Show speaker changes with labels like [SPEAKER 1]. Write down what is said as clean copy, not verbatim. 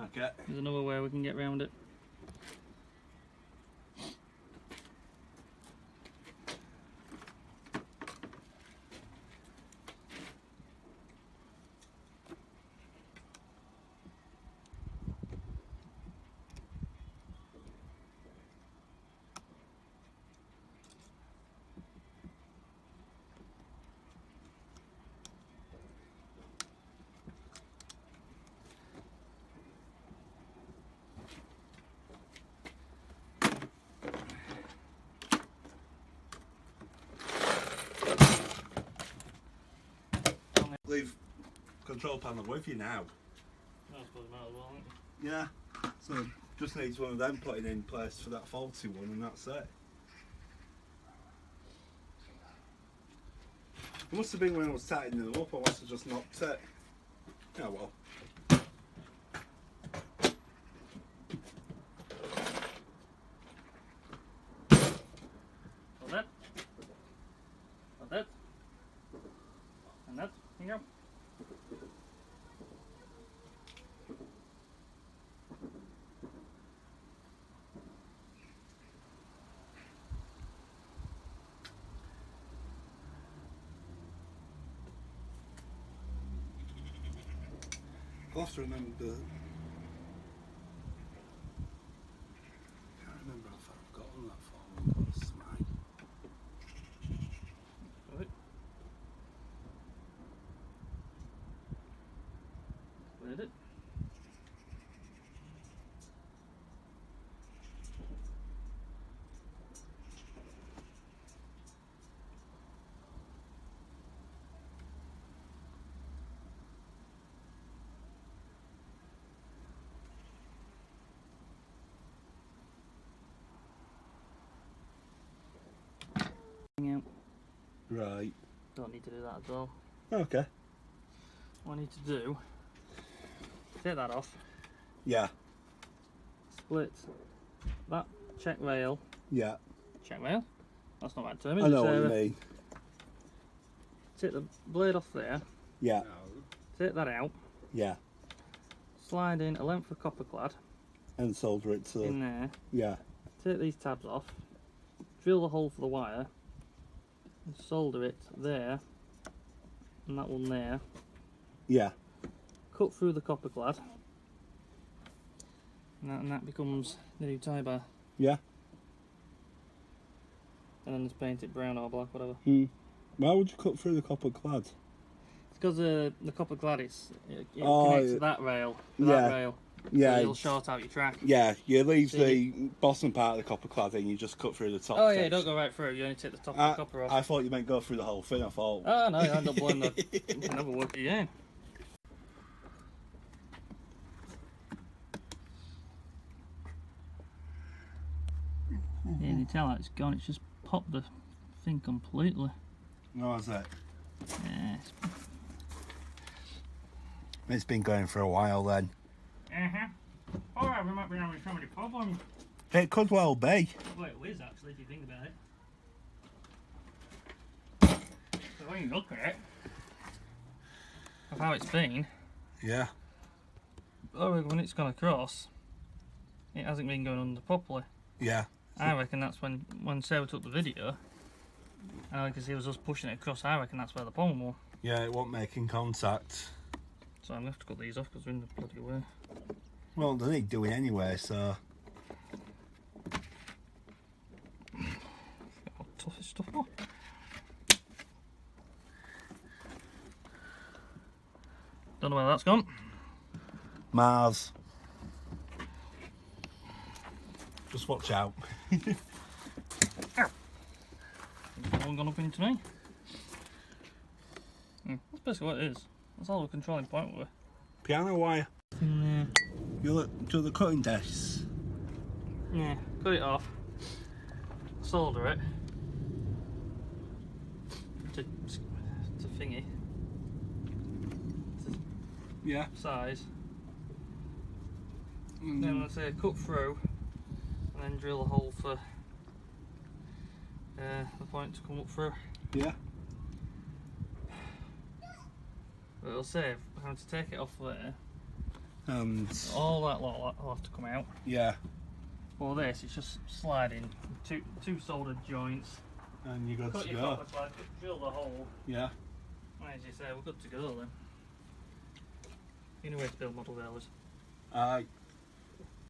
[SPEAKER 1] Okay.
[SPEAKER 2] There's another way we can get around it.
[SPEAKER 1] Leave control panel with you now.
[SPEAKER 2] I suppose it might as well, ain't it?
[SPEAKER 1] Yeah. So just needs one of them putting in place for that faulty one, and that's it. It must have been when I was tightening them up. I must have just knocked it. Yeah, well.
[SPEAKER 2] Like that. Like that. And that. Here you go.
[SPEAKER 1] I'll have to remember the... I can't remember how far I've got on that form. What a smile.
[SPEAKER 2] Right. Cleared it. Out.
[SPEAKER 1] Right.
[SPEAKER 2] Don't need to do that at all.
[SPEAKER 1] Okay.
[SPEAKER 2] What I need to do, take that off,
[SPEAKER 1] Yeah.
[SPEAKER 2] split that check rail.
[SPEAKER 1] Yeah.
[SPEAKER 2] Check rail? That's not bad term, is
[SPEAKER 1] I
[SPEAKER 2] it,
[SPEAKER 1] know what you
[SPEAKER 2] Sarah?
[SPEAKER 1] mean.
[SPEAKER 2] Take the blade off there,
[SPEAKER 1] Yeah.
[SPEAKER 2] take that out,
[SPEAKER 1] Yeah.
[SPEAKER 2] slide in a length of copper clad
[SPEAKER 1] And solder it to...
[SPEAKER 2] in there,
[SPEAKER 1] Yeah.
[SPEAKER 2] take these tabs off, drill the hole for the wire, and solder it there, and that one there,
[SPEAKER 1] Yeah.
[SPEAKER 2] cut through the copper clad, and that becomes the new tie bar,
[SPEAKER 1] Yeah.
[SPEAKER 2] and then just paint it brown or black, whatever.
[SPEAKER 1] Why would you cut through the copper clad?
[SPEAKER 2] It's because the copper clad it
[SPEAKER 1] Oh,
[SPEAKER 2] connects
[SPEAKER 1] yeah.
[SPEAKER 2] to that rail, to
[SPEAKER 1] Yeah.
[SPEAKER 2] that rail,
[SPEAKER 1] Yeah.
[SPEAKER 2] so it'll short out your track.
[SPEAKER 1] Yeah, you leave
[SPEAKER 2] See,
[SPEAKER 1] the bottom part of the copper clad in, you just cut through the top.
[SPEAKER 2] Oh yeah,
[SPEAKER 1] section.
[SPEAKER 2] don't go right through, you only take the top of the copper off.
[SPEAKER 1] I thought you meant go through the whole thing, I thought.
[SPEAKER 2] Oh no, I end up blowing the never work again. Yeah, you can tell how it's gone, it's just popped the thing completely.
[SPEAKER 1] No, is it?
[SPEAKER 2] Yeah.
[SPEAKER 1] It's been going for a while then.
[SPEAKER 2] Alright, we might be having so many problems.
[SPEAKER 1] It could well be.
[SPEAKER 2] Well, it is actually, if you think about it. So when you look at it, of how it's been,
[SPEAKER 1] Yeah.
[SPEAKER 2] when it's gone across, it hasn't been going under properly.
[SPEAKER 1] Yeah.
[SPEAKER 2] I reckon that's when Sarah took the video, and I can see it was us pushing it across. I reckon that's where the problem was.
[SPEAKER 1] Yeah, it wasn't making contact.
[SPEAKER 2] So I'm going to have to cut these off because they're in the bloody way.
[SPEAKER 1] Well, they need doing anyway, so...
[SPEAKER 2] How tough this stuff was. Don't know where that's gone.
[SPEAKER 1] Mars. Just watch out.
[SPEAKER 2] Ow. There's one gone up into me. That's basically what it is. That's all the controlling point with.
[SPEAKER 1] Piano wire.
[SPEAKER 2] In there.
[SPEAKER 1] You look to the cutting desks.
[SPEAKER 2] Yeah, cut it off. Solder it. To thingy. To
[SPEAKER 1] Yeah.
[SPEAKER 2] size. Then I say cut through and then drill a hole for the point to come up through.
[SPEAKER 1] Yeah.
[SPEAKER 2] But it'll save having to take it off there
[SPEAKER 1] And
[SPEAKER 2] All that lot will have to come out.
[SPEAKER 1] yeah,
[SPEAKER 2] For this, it's just sliding two soldered joints.
[SPEAKER 1] and you're good
[SPEAKER 2] Cut
[SPEAKER 1] to
[SPEAKER 2] your
[SPEAKER 1] go.
[SPEAKER 2] copper plug, drill the hole.
[SPEAKER 1] Yeah.
[SPEAKER 2] And as you say, we're good to go then. You know where to build model railways.
[SPEAKER 1] Aye.